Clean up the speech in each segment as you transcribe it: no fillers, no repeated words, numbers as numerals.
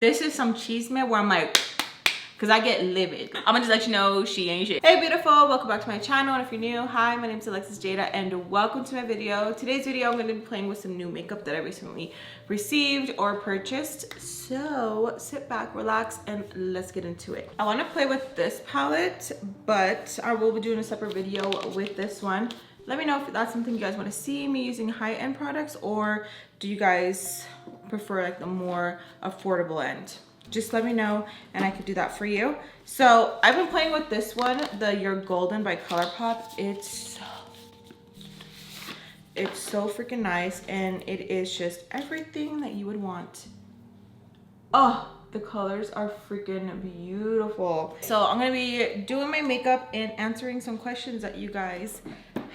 This is some cheese man where I'm like, because I get livid. I'm gonna just let you know she ain't shit. Hey beautiful, welcome back to my channel. And if you're new, hi, my name is Alexis Jayda and welcome to my video. Today's video, I'm gonna be playing with some new makeup that I recently received or purchased. So sit back, relax, and let's get into it. I wanna play with this palette, but I will be doing a separate video with this one. Let me know if that's something you guys wanna see me using high-end products, or do you guys prefer like the more affordable end? Just let me know and I could do that for you. So I've been playing with this one, the You're Golden by Colourpop. It's so freaking nice, and it is just everything that you would want. Oh, the colors are freaking beautiful. So I'm gonna be doing my makeup and answering some questions that you guys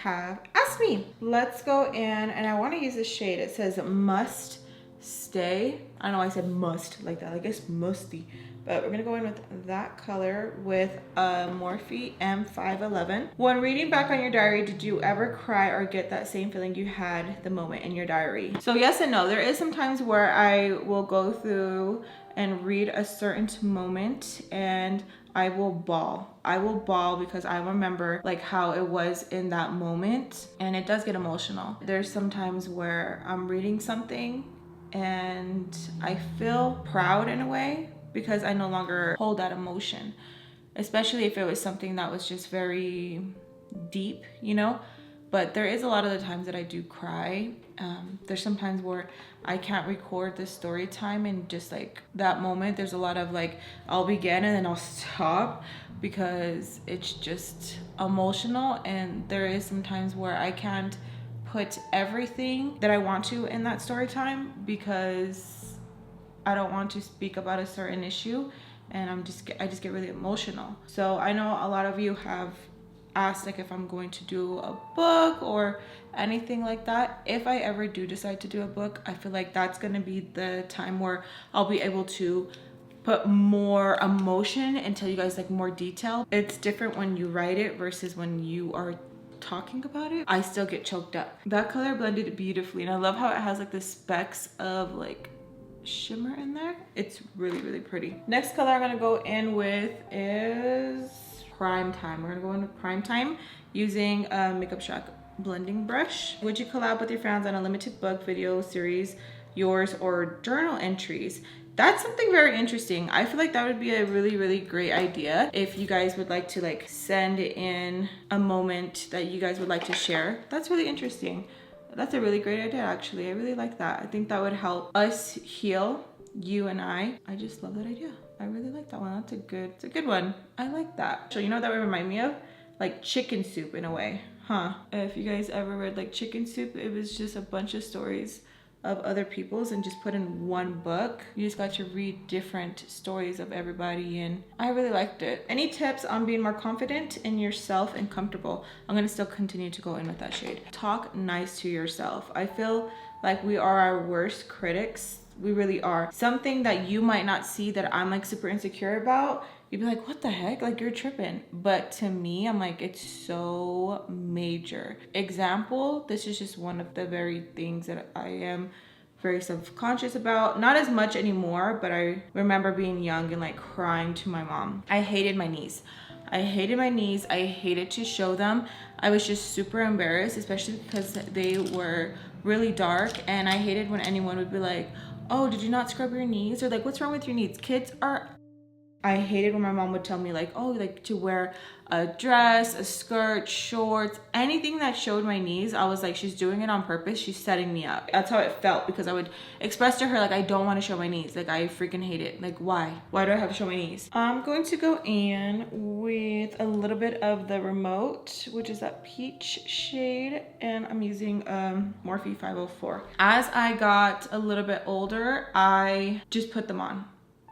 have asked me. Let's go in, and I want to use this shade. It says Must Stay. I don't know why I said must like that. I guess musty. But we're gonna go in with that color with Morphe M511. When reading back on your diary, did you ever cry or get that same feeling you had the moment in your diary? So yes and no. There is some times where I will go through and read a certain moment and I will bawl. I will bawl because I remember like how it was in that moment, and it does get emotional. There's some times where I'm reading something and I feel proud in a way because I no longer hold that emotion, especially if it was something that was just very deep, you know. But there is a lot of the times that I do cry. There's some times where I can't record the story time, and just like that moment, there's a lot of like, I'll begin and then I'll stop because it's just emotional. And there is some times where I can't put everything that I want to in that story time because I don't want to speak about a certain issue, and I just get really emotional. So I know a lot of you have asked like if I'm going to do a book or anything like that. If I ever do decide to do a book, I feel like that's gonna be the time where I'll be able to put more emotion and tell you guys like more detail. It's different when you write it versus when you are talking about it. I still get choked up. That color blended beautifully, and I love how it has like the specks of like shimmer in there. It's really, really pretty. Next color I'm gonna go in with is Prime Time. We're gonna go into Prime Time using a Makeup Shack blending brush. Would you collab with your fans on a limited book, video series, yours, or journal entries? That's something very interesting. I feel like that would be a really, really great idea if you guys would like to like send in a moment that you guys would like to share. That's really interesting. That's a really great idea, actually. I really like that. I think that would help us heal, you and I. I just love that idea. I really like that one. It's a good one. I like that. So you know what that would remind me of? Like Chicken Soup in a way, huh? If you guys ever read like Chicken Soup, it was just a bunch of stories of other people's and just put in one book. You just got to read different stories of everybody, and I really liked it. Any tips on being more confident in yourself and comfortable? I'm gonna still continue to go in with that shade. Talk nice to yourself. I feel like we are our worst critics. We really are. Something that you might not see that I'm like super insecure about, you'd be like, what the heck? Like, you're tripping. But to me, I'm like, it's so major. Example, this is just one of the very things that I am very self-conscious about. Not as much anymore, but I remember being young and like crying to my mom. I hated my knees. I hated my knees. I hated to show them. I was just super embarrassed, especially because they were really dark, and I hated when anyone would be like, oh, did you not scrub your knees? Or like, what's wrong with your knees? I hated when my mom would tell me like, oh, like to wear a dress, a skirt, shorts, anything that showed my knees. I was like, she's doing it on purpose. She's setting me up. That's how it felt, because I would express to her like, I don't want to show my knees. Like, I freaking hate it. Like, why? Why do I have to show my knees? I'm going to go in with a little bit of the Remote, which is that peach shade, and I'm using Morphe 504. As I got a little bit older, I just put them on.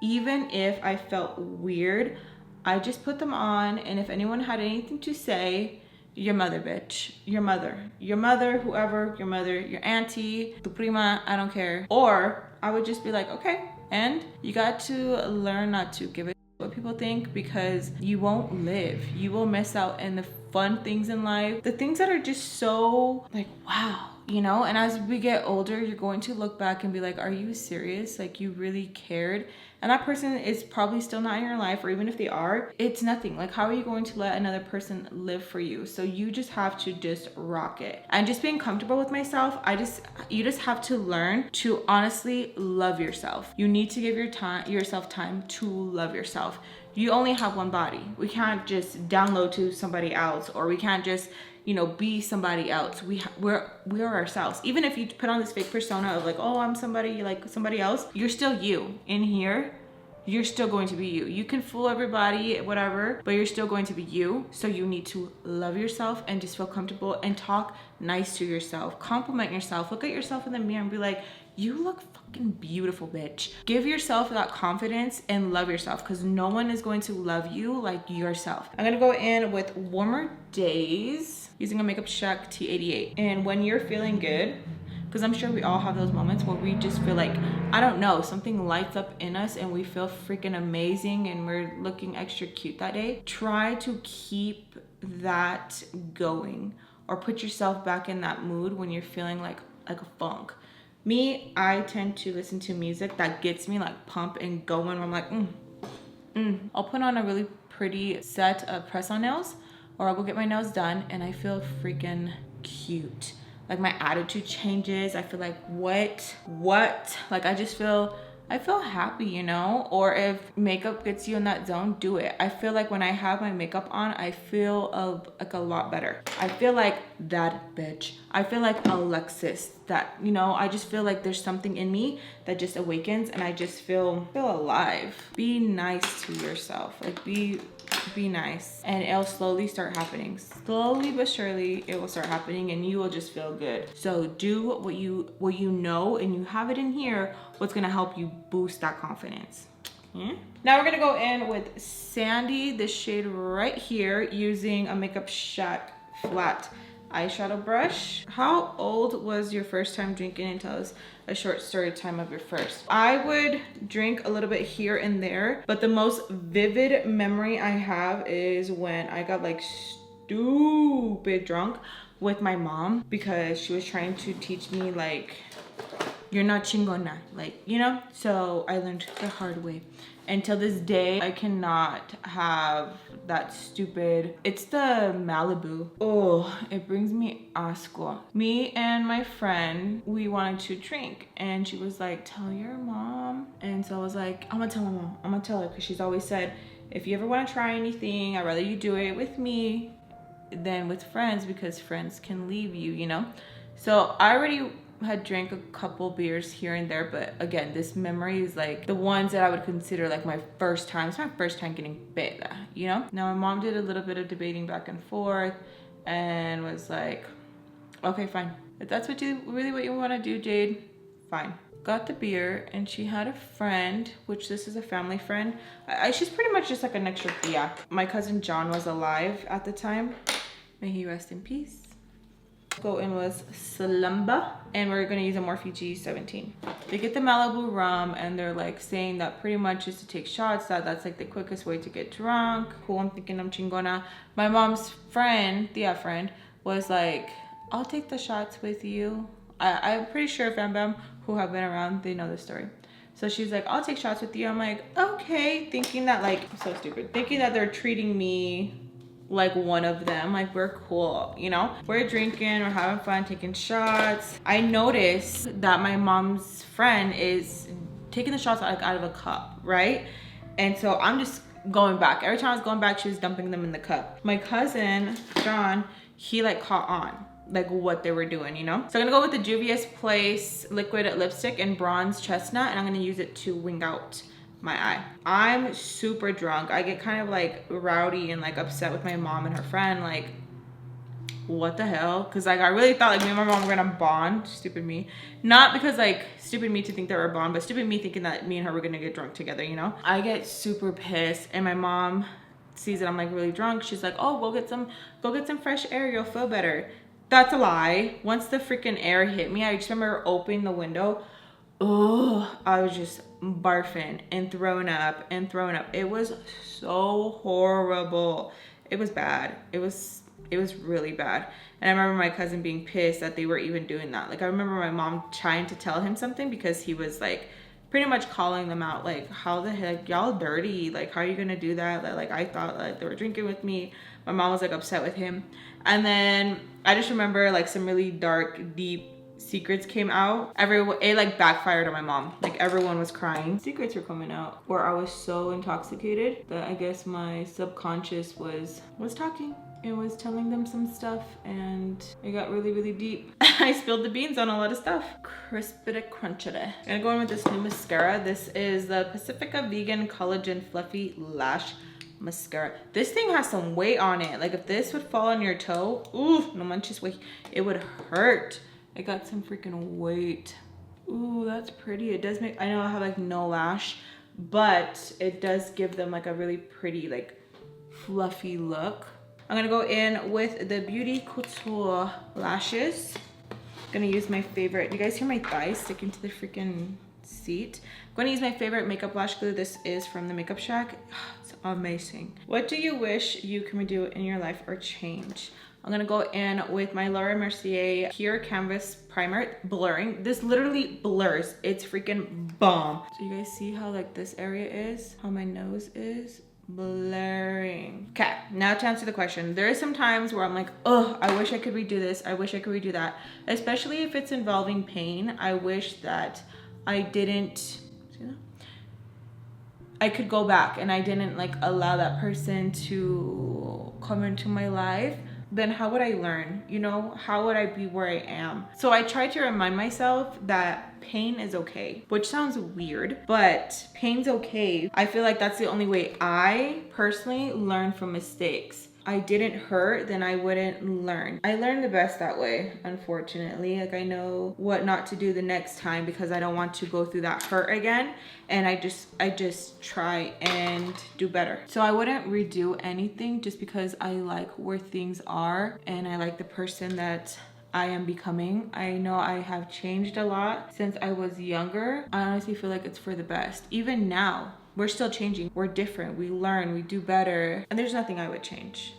Even if I felt weird, I just put them on, and if anyone had anything to say, your mother, bitch. Your mother, whoever, your mother, your auntie, tu prima, I don't care. Or I would just be like, okay. And you got to learn not to give a what people think, because you won't live. You will miss out in the fun things in life, the things that are just so like, wow, you know. And as we get older, you're going to look back and be like, are you serious? Like, you really cared and that person is probably still not in your life, or even if they are, it's nothing. Like, how are you going to let another person live for you? So you just have to just rock it. And just being comfortable with myself, you just have to learn to honestly love yourself. You need to give yourself time to love yourself. You only have one body. We can't just download to somebody else, or we can't just, you know, be somebody else. We are ourselves. Even if you put on this fake persona of like, oh, I'm somebody like somebody else, you're still you. In here, you're still going to be you. You can fool everybody, whatever, but you're still going to be you. So you need to love yourself and just feel comfortable and talk nice to yourself. Compliment yourself. Look at yourself in the mirror and be like, you look fucking beautiful, bitch. Give yourself that confidence and love yourself, because no one is going to love you like yourself. I'm gonna go in with Warmer Days using a Makeup Shack T88. And when you're feeling good, because I'm sure we all have those moments where we just feel like, I don't know, something lights up in us and we feel freaking amazing and we're looking extra cute that day. Try to keep that going, or put yourself back in that mood when you're feeling like a funk. Me, I tend to listen to music that gets me like pumped and going, where I'm like, I'll put on a really pretty set of press-on nails, or I'll go get my nails done and I feel freaking cute. Like, my attitude changes. I feel like, what? Like, I feel happy, you know? Or if makeup gets you in that zone, do it. I feel like when I have my makeup on, I feel like a lot better. I feel like that bitch. I feel like Alexis, that, you know, I just feel like there's something in me that just awakens and I just feel alive. Be nice to yourself. Like, be nice, and it'll slowly start happening. Slowly but surely it will start happening and you will just feel good. So do what you know, and you have it in here, what's gonna help you boost that confidence. Yeah. Now we're gonna go in with Sandy, this shade right here, using a Makeup Shack flat eyeshadow brush. How old was your first time drinking, and tell us a short story time of your first. I would drink a little bit here and there, but the most vivid memory I have is when I got like stupid drunk with my mom, because she was trying to teach me like, you're not chingona, like, you know? So I learned the hard way. And till this day, I cannot have that stupid, it's the Malibu. Oh, it brings me asco. Me and my friend, we wanted to drink, and she was like, tell your mom. And so I was like, I'm gonna tell my mom, I'm gonna tell her, because she's always said, if you ever wanna try anything, I'd rather you do it with me than with friends, because friends can leave you, you know? So I already had drank a couple beers here and there, but again, this memory is like the ones that I would consider like my first time. It's my first time getting beta, you know? Now my mom did a little bit of debating back and forth and was like, okay, fine. If that's really what you want to do, Jade, fine. Got the beer, and she had a friend, which this is a family friend. She's pretty much just like an extra tia. My cousin John was alive at the time. May he rest in peace. Go in was Slumba, and we're gonna use a Morphe G17. They get the Malibu rum, and they're like saying that pretty much is to take shots, that's like the quickest way to get drunk. Cool, I'm thinking I'm chingona. My mom's friend, tia friend, was like, I'll take the shots with you. I'm pretty sure FAMBAM, who have been around, they know the story. So she's like, I'll take shots with you. I'm like, okay, thinking that, like, I'm so stupid, thinking that they're treating me like one of them, like we're cool, you know? We're drinking, we're having fun, taking shots. I noticed that my mom's friend is taking the shots like out of a cup, right? And so I'm just going back. Every time I was going back, she was dumping them in the cup. My cousin, John, he like caught on like what they were doing, you know? So I'm gonna go with the Juvia's Place liquid lipstick in bronze chestnut, and I'm gonna use it to wing out my eye. I'm super drunk. I get kind of like rowdy and like upset with my mom and her friend, like, what the hell? Because like I really thought like me and my mom were gonna bond. Stupid me. Not because like stupid me to think they were a bond, but stupid me thinking that me and her were gonna get drunk together, you know? I get super pissed, and my mom sees that I'm like really drunk. She's like, oh, go get some fresh air, you'll feel better. That's a lie. Once the freaking air hit me, I just remember opening the window. Oh, I was just barfing and throwing up and throwing up. It was so horrible. It was bad. It was really bad. And I remember my cousin being pissed that they were even doing that. Like I remember my mom trying to tell him something because he was like pretty much calling them out, like, how the heck, y'all dirty, like, how are you gonna do that? Like, I thought like they were drinking with me. My mom was like upset with him. And then I just remember like some really dark, deep secrets came out. It like backfired on my mom. Like everyone was crying. Secrets were coming out where I was so intoxicated that I guess my subconscious was talking. It was telling them some stuff and it got really, really deep. I spilled the beans on a lot of stuff. Crispity crunchity. I'm gonna go in with this new mascara. This is the Pacificia Vegan Collagen Fluffy Lash Mascara. This thing has some weight on it. Like if this would fall on your toe, ooh, no manches, wait, it would hurt. It got some freaking weight. Ooh, that's pretty. It does make, I know I have like no lash, but it does give them like a really pretty, like fluffy look. I'm gonna go in with the Beauty Couture lashes. I'm gonna use my favorite, you guys hear my thighs sticking to the freaking seat? I'm gonna use my favorite makeup lash glue. This is from the Makeup Shack. It's amazing. What do you wish you can do in your life or change? I'm gonna go in with my Laura Mercier Pure Canvas Primer Blurring. This literally blurs. It's freaking bomb. So you guys see how like this area is? How my nose is? Blurring. Okay, now to answer the question. There are some times where I'm like, oh, I wish I could redo this. I wish I could redo that. Especially if it's involving pain. I wish that I didn't, see that? I could go back and I didn't like allow that person to come into my life. Then how would I learn? You know, how would I be where I am? So I try to remind myself that pain is okay, which sounds weird, but pain's okay. I feel like that's the only way I personally learn from mistakes. I didn't hurt, then I wouldn't learn. I learned the best that way, unfortunately. Like I know what not to do the next time because I don't want to go through that hurt again. And I just try and do better. So I wouldn't redo anything just because I like where things are and I like the person that I am becoming. I know I have changed a lot since I was younger. I honestly feel like it's for the best. Even now, we're still changing. We're different. We learn, we do better. And there's nothing I would change,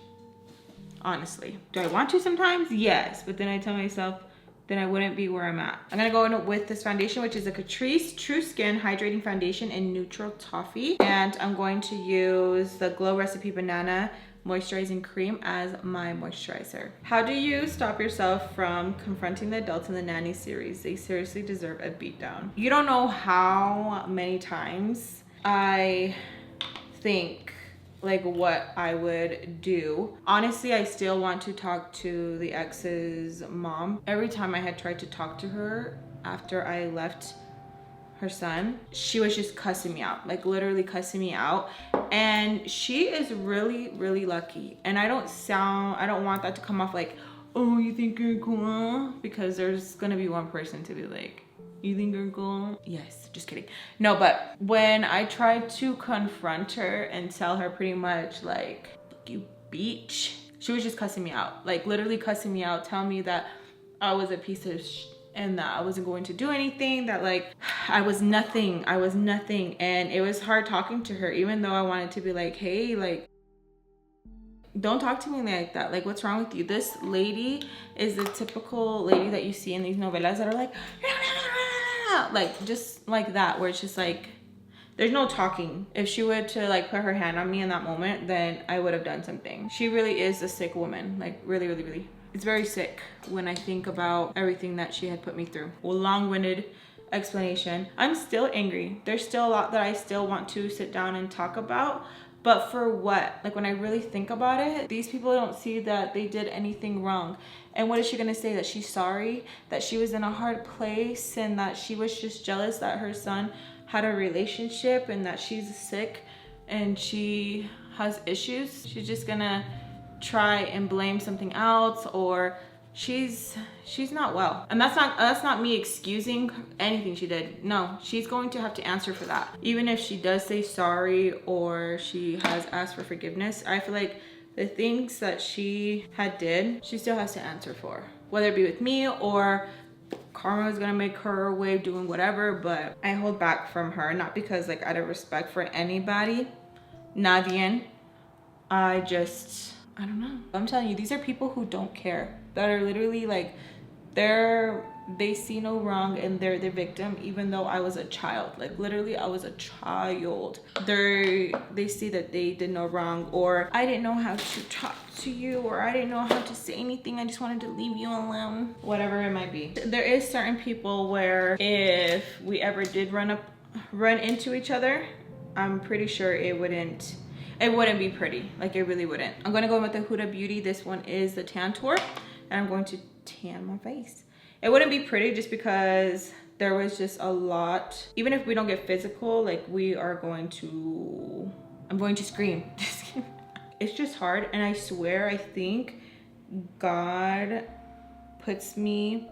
honestly. Do I want to sometimes? Yes. But then I tell myself, then I wouldn't be where I'm at. I'm gonna go in with this foundation, which is a Catrice True Skin Hydrating Foundation in Neutral Toffee. And I'm going to use the Glow Recipe Banana Moisturizing Cream as my moisturizer. How do you stop yourself from confronting the adults in the nanny series? They seriously deserve a beatdown. You don't know how many times I think like what I would do. Honestly, I still want to talk to the ex's mom. Every time I had tried to talk to her after I left her son, she was just cussing me out, like literally cussing me out. And she is really, really lucky. And I don't want that to come off like, oh, you think you're cool? Because there's gonna be one person to be like, you think you're cool? Yes, just kidding. No, but when I tried to confront her and tell her pretty much like, look, you bitch, she was just cussing me out, like literally cussing me out, telling me that I was a piece of and that I wasn't going to do anything, that like I was nothing. And it was hard talking to her, even though I wanted to be like, hey, like, don't talk to me like that. Like, what's wrong with you? This lady is the typical lady that you see in these novelas that are like just like that, where it's just like there's no talking. If she were to like put her hand on me in that moment, then I would have done something. She really is a sick woman, like really, really, really. It's very sick when I think about everything that she had put me through. Well, long-winded explanation. I'm still angry. There's still a lot that I still want to sit down and talk about. But for what? Like when I really think about it, these people don't see that they did anything wrong. And what is she gonna say? That she's sorry? That she was in a hard place and that she was just jealous that her son had a relationship and that she's sick and she has issues? She's just gonna try and blame something else, or she's not well. And that's not me excusing anything she did. No, she's going to have to answer for that. Even if she does say sorry or she has asked for forgiveness, I feel like the things that she did, she still has to answer for, whether it be with me or karma is gonna make her way of doing whatever. But I hold back from her, not because like out of respect for anybody, nadie. I don't know. I'm telling you, these are people who don't care, that are literally like, they're they see no wrong and they're the victim, even though I was a child. Like literally I was a child. They see that they did no wrong, or I didn't know how to talk to you, or I didn't know how to say anything, I just wanted to leave you alone, whatever it might be. There is certain people where if we ever did run into each other, I'm pretty sure it wouldn't be pretty. Like it really wouldn't. I'm gonna go with the Huda Beauty. This one is the Tan Tour, and I'm going to tan my face. It wouldn't be pretty just because there was just a lot. Even if we don't get physical, like I'm going to scream. It's just hard, and I swear I think God puts me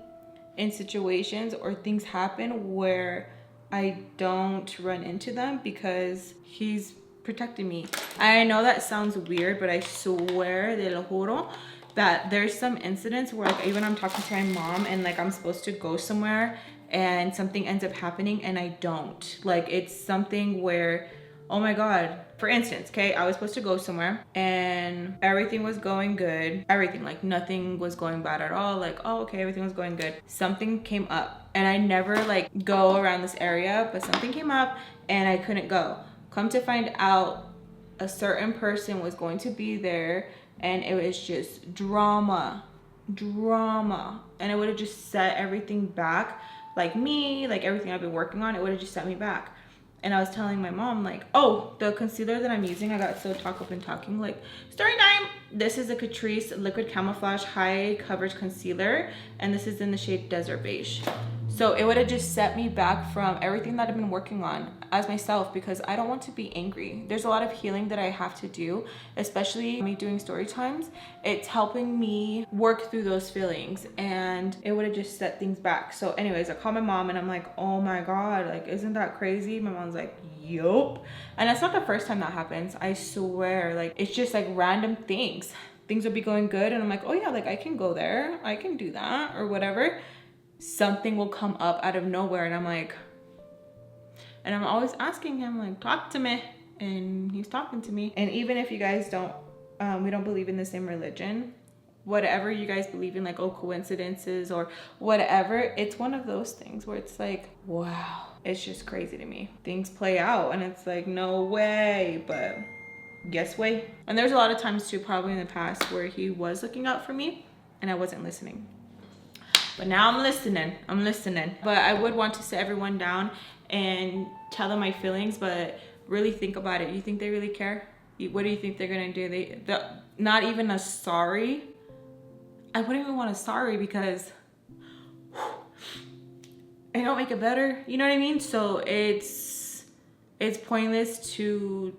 in situations or things happen where I don't run into them because he's protecting me. I know that sounds weird, but I swear, te lo juro, that there's some incidents where like even I'm talking to my mom and like I'm supposed to go somewhere and something ends up happening and I don't. Like it's something where, oh my God. For instance, okay, I was supposed to go somewhere and everything was going good. Everything, like nothing was going bad at all. Like, oh, okay, everything was going good. Something came up and I never like go around this area, but something came up and I couldn't go. Come to find out, a certain person was going to be there and it was just drama. And it would have just set everything back. Like me, like everything I've been working on, it would have just set me back. And I was telling my mom like, oh, the concealer that I'm using, I got so talked up and talking, like story time. This is a Catrice Liquid Camouflage High Coverage Concealer. And this is in the shade Desert Beige. So it would have just set me back from everything that I've been working on as myself, because I don't want to be angry. There's a lot of healing that I have to do, especially me doing story times. It's helping me work through those feelings, and it would have just set things back. So anyways, I called my mom and I'm like, oh my God, like, isn't that crazy? My mom's like, yup. And that's not the first time that happens. I swear, like, it's just like random things. Things will be going good and I'm like, oh yeah, like I can go there, I can do that or whatever. Something will come up out of nowhere and I'm like, and I'm always asking him like, talk to me, and he's talking to me. And even if you guys don't, we don't believe in the same religion, whatever you guys believe in, like, oh, coincidences or whatever, it's one of those things where it's like, wow, it's just crazy to me. Things play out and it's like, no way, but guess what? And there's a lot of times too, probably in the past, where he was looking out for me and I wasn't listening. But now I'm listening. But I would want to sit everyone down and tell them my feelings, but really think about it. You think they really care? What do you think they're gonna do? Not even a sorry. I wouldn't even want a sorry because it don't make it better. You know what I mean? So it's pointless to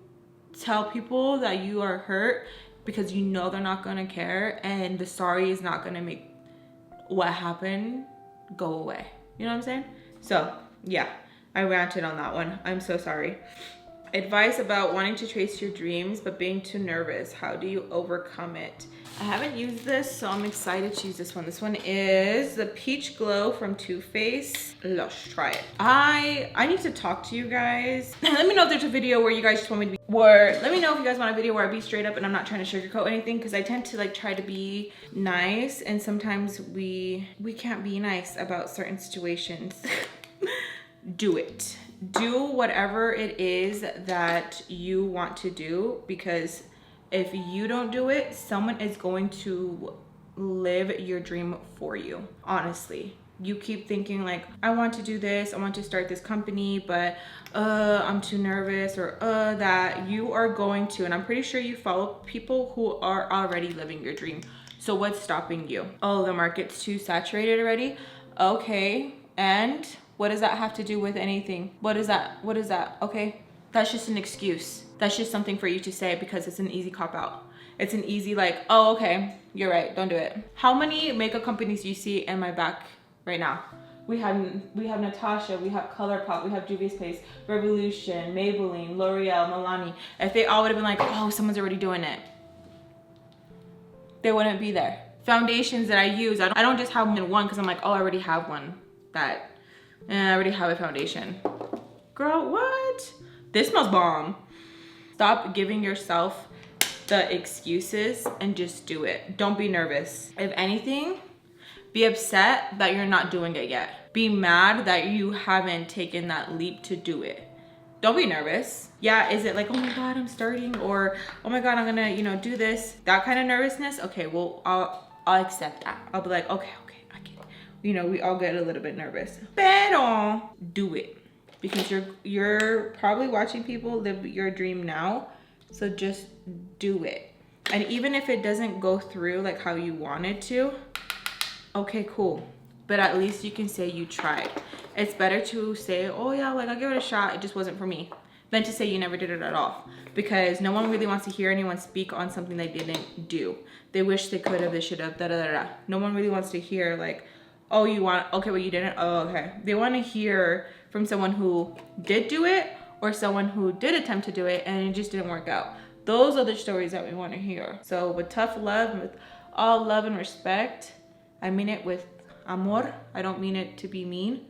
tell people that you are hurt because you know they're not gonna care, and the sorry is not gonna make what happened go away. You know what I'm saying? So yeah, I ranted on that one. I'm so sorry. Advice about wanting to chase your dreams but being too nervous. How do you overcome it? I haven't used this, so I'm excited to use this one. This one is the Peach Glow from Too Faced. Let's try it. I need to talk to you guys. Let me know if there's a video where you guys just want me to be, or let me know if you guys want a video where I be straight up and I'm not trying to sugarcoat anything, because I tend to like try to be nice, and sometimes we can't be nice about certain situations. Do it. Do whatever it is that you want to do, because if you don't do it, someone is going to live your dream for you. Honestly, you keep thinking like, I want to do this, I want to start this company, but I'm too nervous, or that. You are going to, and I'm pretty sure you follow people who are already living your dream. So what's stopping you? Oh, the market's too saturated already. Okay, and what does that have to do with anything? What is that? Okay, that's just an excuse. That's just something for you to say because it's an easy cop out. It's an easy like, oh, okay, you're right, don't do it. How many makeup companies do you see in my back right now? We have Natasha, we have Colourpop, we have Juvia's Place, Revolution, Maybelline, L'Oreal, Milani. If they all would have been like, oh, someone's already doing it, they wouldn't be there. Foundations that I use, I don't just have one because I'm like, oh, I already have one. I already have a foundation. Girl, what? This smells bomb. Stop giving yourself the excuses and just do it. Don't be nervous. If anything, Be upset that you're not doing it yet. Be mad that you haven't taken that leap to do it. Don't be nervous. Yeah, is it like, oh my God, I'm starting, or oh my God, I'm gonna, you know, do this, that kind of nervousness? Okay, well, I'll accept that. I'll be like, okay, I get it. You know, we all get a little bit nervous. Pero do it, because you're probably watching people live your dream now. So just do it. And even if it doesn't go through like how you wanted to, okay, cool. But at least you can say you tried. It's better to say, oh yeah, like I'll give it a shot, it just wasn't for me, than to say you never did it at all. Because no one really wants to hear anyone speak on something they didn't do. They wish they could have, they should have, da da da da. No one really wants to hear like, oh, you want, okay, well you didn't, oh, okay. They want to hear from someone who did do it, or someone who did attempt to do it and it just didn't work out. Those are the stories that we want to hear. So with tough love, with all love and respect, I mean it with amor. I don't mean it to be mean.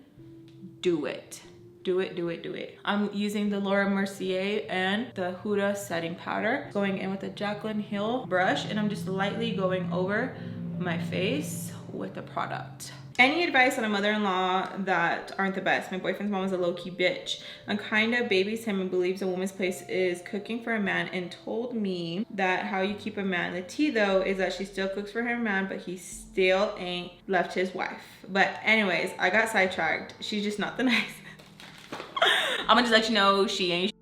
Do it. Do it, do it, do it. I'm using the Mercier and the Huda setting powder. Going in with a Jaclyn Hill brush, and I'm just lightly going over my face with the product. Any advice on a mother-in-law that aren't the best? My boyfriend's mom is a low-key bitch and kind of babies him and believes a woman's place is cooking for a man, and told me that how you keep a man. The tea though is that she still cooks for her man, but he still ain't left his wife. But anyways, I got sidetracked. She's just not the nicest. I'm gonna just let you know she ain't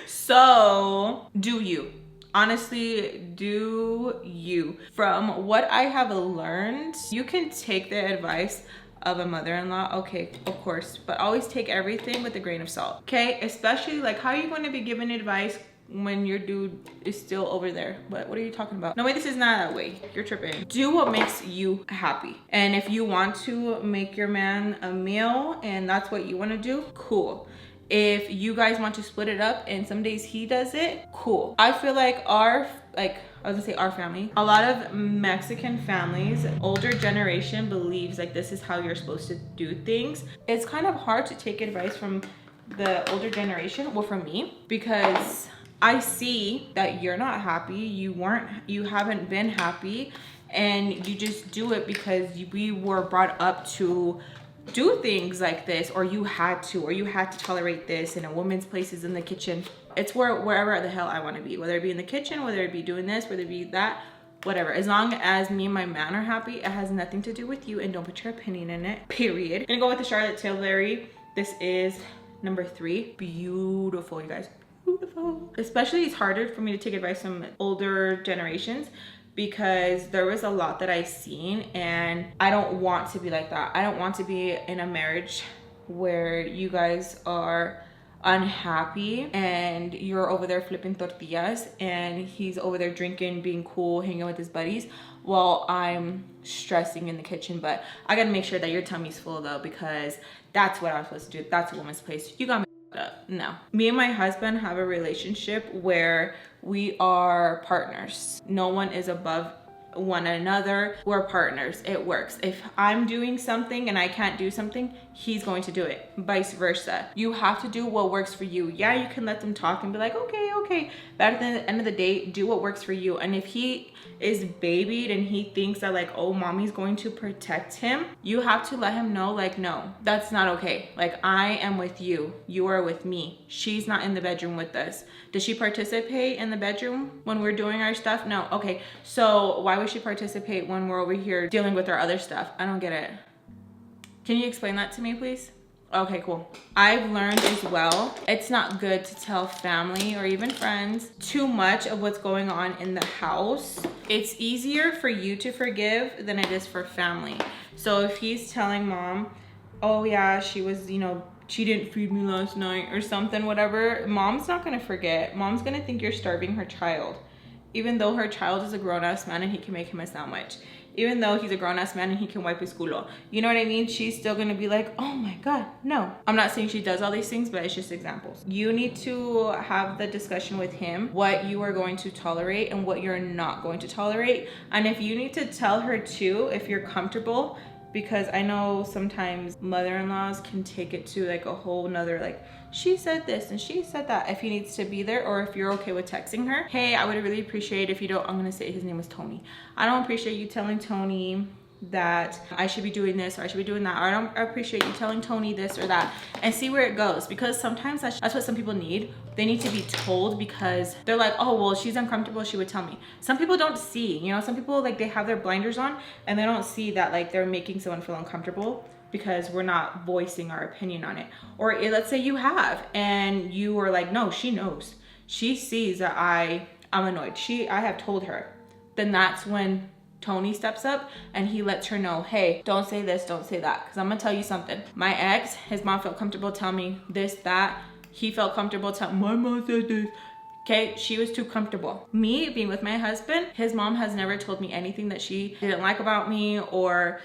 So do you. Honestly, do you. From what I have learned, you can take the advice of a mother-in-law, okay, of course, but always take everything with a grain of salt, okay? Especially like, how are you going to be giving advice when your dude is still over there? What are you talking about? No way, this is not that way. You're tripping. Do what makes you happy. And if you want to make your man a meal and that's what you want to do, cool. If you guys want to split it up and some days he does it, cool. I feel like our family, a lot of Mexican families, older generation believes like this is how you're supposed to do things. It's kind of hard to take advice from the older generation, well, from me, because I see that you're not happy, you haven't been happy, and you just do it because we were brought up to do things like this, or you had to tolerate this, and a woman's place is in the kitchen. It's wherever the hell I want to be, whether it be in the kitchen, whether it be doing this, whether it be that, whatever. As long as me and my man are happy, it has nothing to do with you, and don't put your opinion in it, period. I'm gonna go with the Charlotte Tilbury. This is number 3. Beautiful, you guys, beautiful. Especially it's harder for me to take advice from older generations, because there was a lot that I seen, and I don't want to be like that. I don't want to be in a marriage where you guys are unhappy and you're over there flipping tortillas and he's over there drinking, being cool, hanging with his buddies while I'm stressing in the kitchen. But I gotta make sure that your tummy's full though, because that's what I'm supposed to do. That's a woman's place. You got me up. No. Me and my husband have a relationship where we are partners. No one is above one another. We're partners. It works. If I'm doing something and I can't do something, he's going to do it. Vice versa. You have to do what works for you. Yeah, you can let them talk and be like, okay. But at the end of the day, do what works for you. And if he is babied and he thinks that like, oh, mommy's going to protect him, you have to let him know like, no, that's not okay. Like, I am with you. You are with me. She's not in the bedroom with us. Does she participate in the bedroom when we're doing our stuff? No. Okay, so why would she participate when we're over here dealing with our other stuff? I don't get it. Can you explain that to me, please? Okay, cool. I've learned as well, it's not good to tell family or even friends too much of what's going on in the house. It's easier for you to forgive than it is for family. So if he's telling mom, oh yeah, she was, you know, she didn't feed me last night or something, whatever, mom's not gonna forget. Mom's gonna think you're starving her child, even though her child is a grown-ass man and he can make him a sandwich. Even though he's a grown-ass man and he can wipe his culo. You know what I mean? She's still gonna be like, oh my God, no. I'm not saying she does all these things, but it's just examples. You need to have the discussion with him, what you are going to tolerate and what you're not going to tolerate. And if you need to tell her too, if you're comfortable, because I know sometimes mother-in-laws can take it to like a whole nother, like, she said this and she said that. If he needs to be there, or if you're okay with texting her, hey, I would really appreciate if you don't, I'm gonna say his name was Tony. I don't appreciate you telling Tony that I should be doing this or I should be doing that, or I don't appreciate you telling Tony this or that, and see where it goes. Because sometimes that's what some people need. They need to be told, because they're like, oh well, she's uncomfortable, she would tell me. Some people don't see, you know, some people like they have their blinders on and they don't see that like they're making someone feel uncomfortable because we're not voicing our opinion on it. Or let's say you have and you were like, no, she knows, she sees that I'm annoyed, I have told her. Then that's when Tony steps up and he lets her know, hey, don't say this, don't say that. Because I'm gonna tell you something. My ex, his mom felt comfortable telling me this, that. He felt comfortable telling my mom said this. Okay, she was too comfortable. Me being with my husband, his mom has never told me anything that she didn't like about me or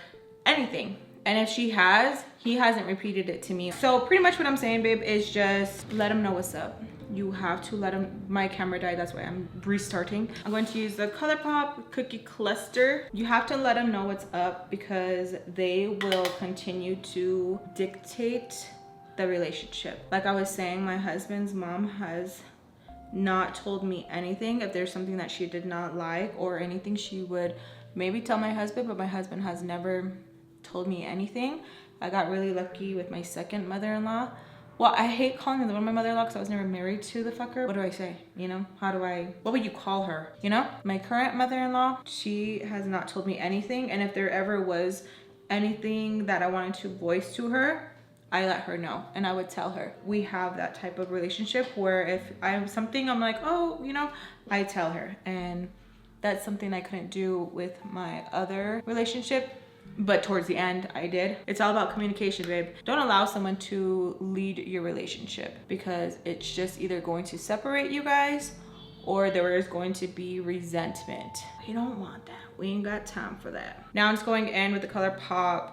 anything. And if she has, he hasn't repeated it to me. So pretty much what I'm saying, babe, is just let him know what's up. You have to let him. My camera died, that's why I'm restarting. I'm going to use the Colourpop Cookie Cluster. You have to let them know what's up, because they will continue to dictate the relationship. Like I was saying, my husband's mom has not told me anything. If there's something that she did not like or anything, she would maybe tell my husband, but my husband has never told me anything. I got really lucky with my second mother-in-law. Well, I hate calling her the one my mother-in-law because I was never married to the fucker. What do I say? You know, what would you call her? You know, my current mother-in-law, she has not told me anything. And if there ever was anything that I wanted to voice to her, I let her know and I would tell her. We have that type of relationship where if I have something, I'm like, oh, you know, I tell her. And that's something I couldn't do with my other relationship. But towards the end, I did. It's all about communication, babe. Don't allow someone to lead your relationship, because it's just either going to separate you guys or there is going to be resentment. We don't want that. We ain't got time for that. Now I'm just going in with the Colourpop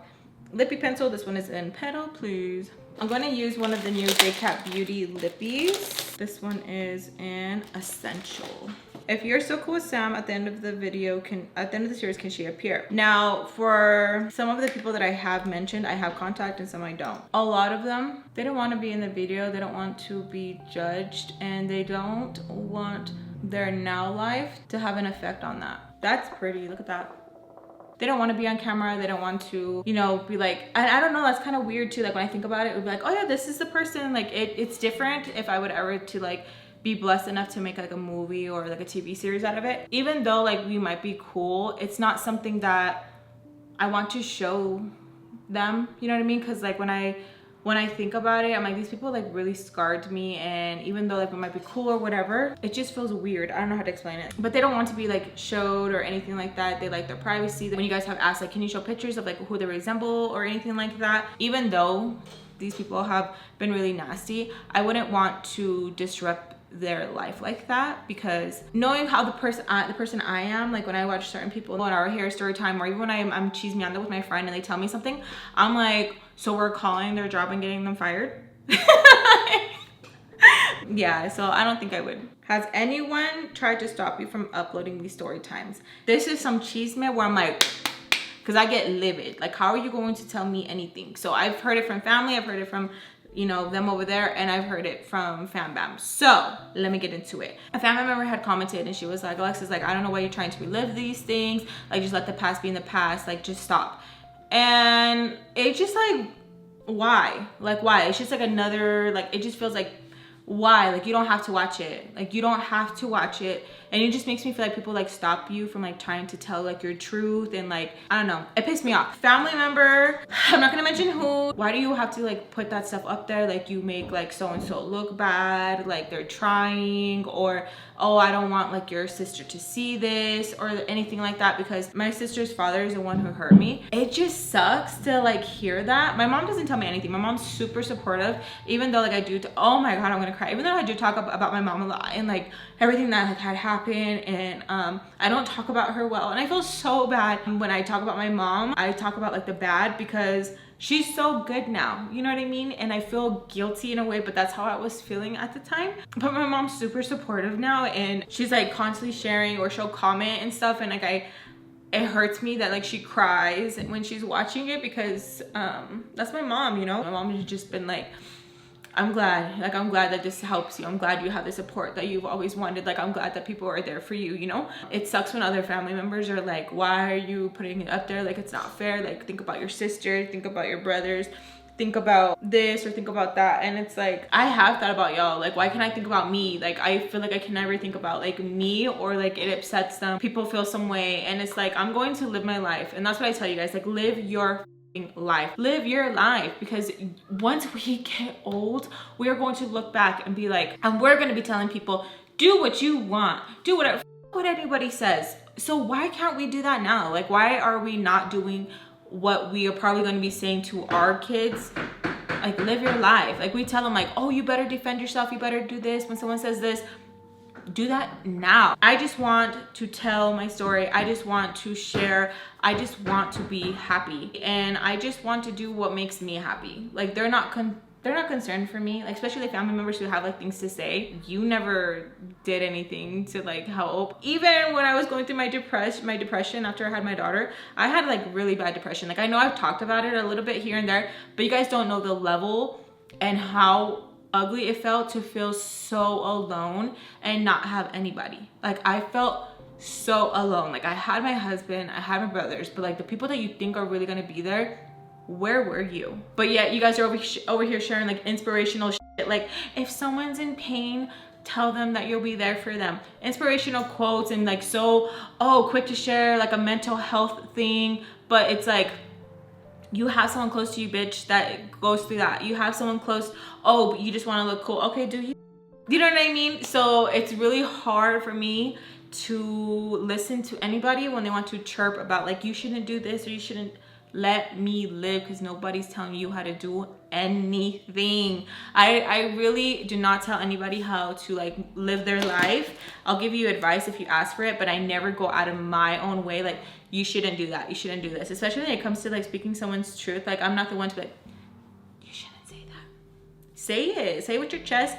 Lippy Pencil. This one is in Petal, please. I'm going to use one of the new J.Cat Beauty Lippies. This one is in Essential. If you're still cool with Sam, at the end of the video, at the end of the series, can she appear? Now, for some of the people that I have mentioned, I have contact and some I don't. A lot of them, they don't want to be in the video. They don't want to be judged, and they don't want their now life to have an effect on that. That's pretty. Look at that. They don't want to be on camera. They don't want to, you know, be like, and I don't know, that's kind of weird too. Like when I think about it, it would be like, oh yeah, this is the person. Like it's different if I would ever to like be blessed enough to make like a movie or like a TV series out of it. Even though like we might be cool, it's not something that I want to show them, you know what I mean? Because like when I think about it, I'm like, these people like really scarred me, and even though like it might be cool or whatever, it just feels weird. I don't know how to explain it, but they don't want to be like showed or anything like that. They like their privacy. When you guys have asked like, can you show pictures of like who they resemble or anything like that, even though these people have been really nasty, I wouldn't want to disrupt their life like that, because knowing how the person I am, like when I watch certain people on our hair story time, or even when I'm chismeando with my friend and they tell me something, I'm like, so we're calling their job and getting them fired? Yeah, so I don't think I would. Has anyone tried to stop you from uploading these story times? This is some chisme where I'm like, because I get livid. Like, how are you going to tell me anything? So I've heard it from family, I've heard it from, you know, them over there, and I've heard it from FAMBAM. So let me get into it. A family member had commented and she was like, Alexis, like, I don't know why you're trying to relive these things. Like, just let the past be in the past. Like, just stop. And it just like, why? Like, why? It's just like another, like, it just feels like, why? Like, you don't have to watch it. Like, you don't have to watch it. And it just makes me feel like people like stop you from like trying to tell like your truth, and like, I don't know, it pissed me off. Family member, I'm not gonna mention who. Why do you have to like put that stuff up there? Like, you make like so-and-so look bad, like they're trying, or oh, I don't want like your sister to see this or anything like that, because my sister's father is the one who hurt me. It just sucks to like hear that. My mom doesn't tell me anything. My mom's super supportive, even though like I do, oh my God, I'm gonna cry. Even though I do talk about my mom a lot and like everything that like had happened, and I don't talk about her well, and I feel so bad when I talk about my mom. I talk about like the bad because she's so good now, you know what I mean? And I feel guilty in a way, but that's how I was feeling at the time. But my mom's super supportive now, and she's like constantly sharing, or she'll comment and stuff, and like it hurts me that like she cries when she's watching it, because that's my mom, you know? My mom has just been like I'm glad. Like, I'm glad that this helps you. I'm glad you have the support that you've always wanted. Like, I'm glad that people are there for you, you know? It sucks when other family members are like, why are you putting it up there? Like, it's not fair. Like, think about your sister, think about your brothers, think about this or think about that. And it's like, I have thought about y'all. Like, why can't I think about me? Like, I feel like I can never think about like me, or like it upsets them. People feel some way, and it's like, I'm going to live my life. And that's what I tell you guys, like, live your life. Live your life, because once we get old, we are going to look back and be like, and we're going to be telling people, do what you want, do whatever, what anybody says. So why can't we do that now? Like, why are we not doing what we are probably going to be saying to our kids? Like, live your life. Like, we tell them like, oh, you better defend yourself, you better do this when someone says this. Do that now. I just want to tell my story. I just want to share. I just want to be happy, and I just want to do what makes me happy. Like, they're not concerned for me, like, especially like family members who have like things to say. You never did anything to like help. Even when I was going through my depression after I had my daughter, I had like really bad depression. Like, I know I've talked about it a little bit here and there, but you guys don't know the level and how ugly it felt to feel so alone and not have anybody. Like, I felt so alone. Like, I had my husband, I had my brothers, but like the people that you think are really gonna be there, where were you? But yet you guys are over here sharing like inspirational shit. Like, if someone's in pain, tell them that you'll be there for them. Inspirational quotes, and like, so quick to share like a mental health thing. But it's like, you have someone close to you, bitch, that goes through that. You have someone close, but you just want to look cool. Okay, do you? You know what I mean? So it's really hard for me to listen to anybody when they want to chirp about like, you shouldn't do this or you shouldn't. Let me live, because nobody's telling you how to do anything. I really do not tell anybody how to like live their life. I'll give you advice if you ask for it, but I never go out of my own way like, you shouldn't do that, you shouldn't do this. Especially when it comes to like speaking someone's truth. Like, I'm not the one to be like, you shouldn't say that. Say it, say it with your chest,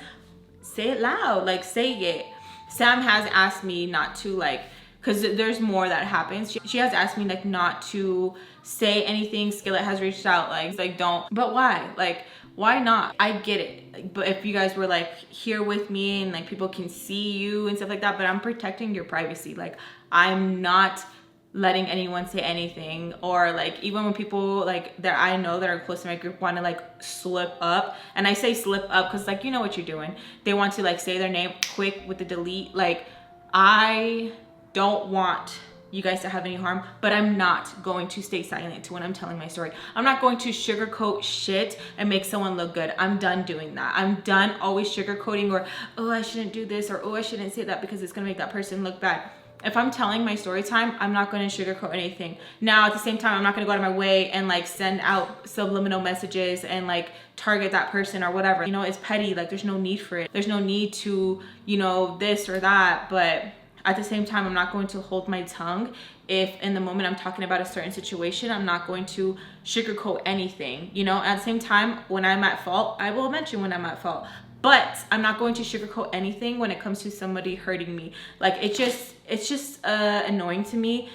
say it loud, like, say it. Sam has asked me not to like, because there's more that happens. She has asked me like not to say anything. Skillet has reached out like don't. But why? Like, why not? I get it. But if you guys were like here with me and like people can see you and stuff like that, but I'm protecting your privacy. Like, I'm not letting anyone say anything. Or like, even when people like that I know that are close to my group want to like slip up, and I say slip up because like, you know what you're doing. They want to like say their name quick with the delete. Like, I don't want you guys to have any harm, but I'm not going to stay silent when I'm telling my story. I'm not going to sugarcoat shit and make someone look good. I'm done doing that. I'm done always sugarcoating or, oh, I shouldn't do this, or oh, I shouldn't say that because it's gonna make that person look bad. If I'm telling my story time, I'm not going to sugarcoat anything. Now, at the same time, I'm not going to go out of my way and like send out subliminal messages and like target that person or whatever. You know, it's petty. Like, there's no need for it. There's no need to, you know, this or that. But at the same time, I'm not going to hold my tongue if in the moment I'm talking about a certain situation. I'm not going to sugarcoat anything, you know. At the same time, when I'm at fault, I will mention when I'm at fault, but I'm not going to sugarcoat anything when it comes to somebody hurting me. Like, it's just annoying to me.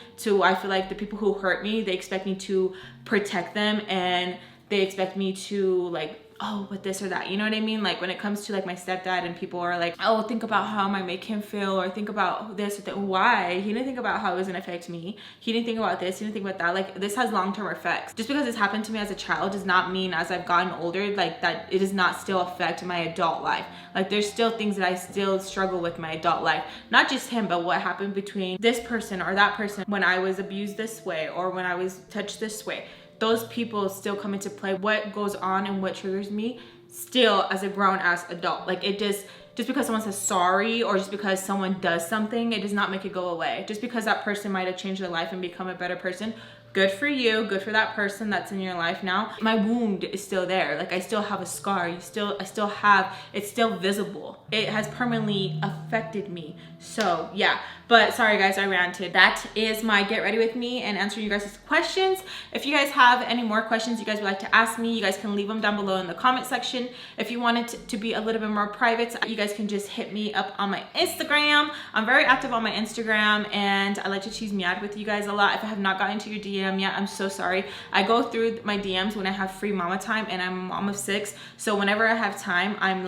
I feel like the people who hurt me, they expect me to protect them, and they expect me to like, oh, but this or that, you know what I mean? Like, when it comes to like my stepdad and people are like, oh, think about how I might make him feel, or think about this or that. Why? He didn't think about how it was gonna affect me. He didn't think about this, he didn't think about that. Like, this has long-term effects. Just because this happened to me as a child does not mean as I've gotten older, like, that it does not still affect my adult life. Like, there's still things that I still struggle with in my adult life. Not just him, but what happened between this person or that person when I was abused this way, or when I was touched this way. Those people still come into play. What goes on and what triggers me still as a grown-ass adult. Like, it just because someone says sorry, or just because someone does something, it does not make it go away. Just because that person might have changed their life and become a better person, good for you, good for that person that's in your life now. My wound is still there. Like, I still have a scar. I still have, it's still visible. It has permanently affected me. So yeah, but sorry guys, I ranted. That is my get ready with me and answering you guys' questions. If you guys have any more questions you guys would like to ask me, you guys can leave them down below in the comment section. If you want it to be a little bit more private, you guys can just hit me up on my Instagram. I'm very active on my Instagram, and I like to cheese me out with you guys a lot. If I have not gotten to your DM, DM yet. I'm so sorry. I go through my DMs when I have free mama time, and I'm a mom of 6. So whenever I have time, I'm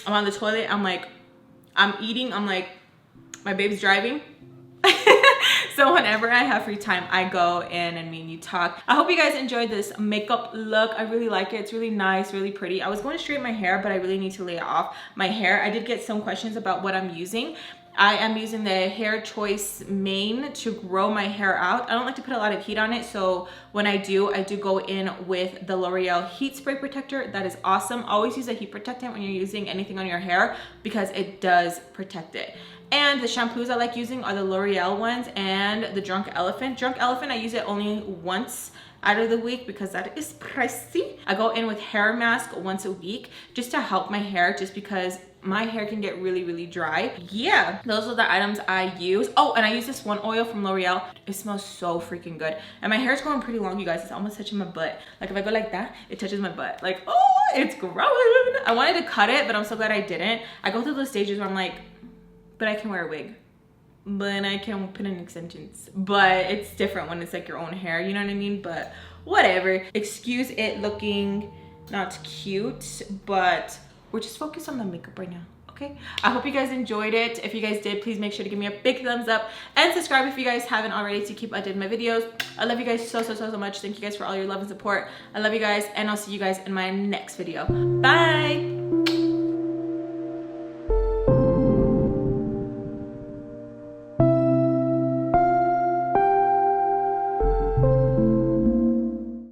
on the toilet, I'm eating, I'm like, my baby's driving. So whenever I have free time, I go in and me and you talk. I hope you guys enjoyed this makeup look. I really like it. It's really nice, really pretty. I was going to straighten my hair, but I really need to lay it off. My hair, I did get some questions about what I'm using. I am using the Hair Choice Mane to grow my hair out. I don't like to put a lot of heat on it, so when I do go in with the L'Oreal Heat Spray Protector. That is awesome. Always use a heat protectant when you're using anything on your hair because it does protect it. And the shampoos I like using are the L'Oreal ones and the Drunk Elephant. Drunk Elephant, I use it only once out of the week because that is pricey. I go in with hair mask once a week just to help my hair, just because my hair can get really, really dry. Yeah, those are the items I use. Oh, and I use this one oil from L'Oreal. It smells so freaking good. And my hair is growing pretty long, you guys. It's almost touching my butt. Like if I go like that, it touches my butt. Like, oh, it's growing. I wanted to cut it, but I'm so glad I didn't. I go through those stages where I'm like, but I can wear a wig. But I can put in extensions. But it's different when it's like your own hair, you know what I mean? But whatever. Excuse it looking not cute, but we're just focused on the makeup right now, okay? I hope you guys enjoyed it. If you guys did, please make sure to give me a big thumbs up and subscribe if you guys haven't already to keep updated my videos. I love you guys so much. Thank you guys for all your love and support. I love you guys, and I'll see you guys in my next video. Bye.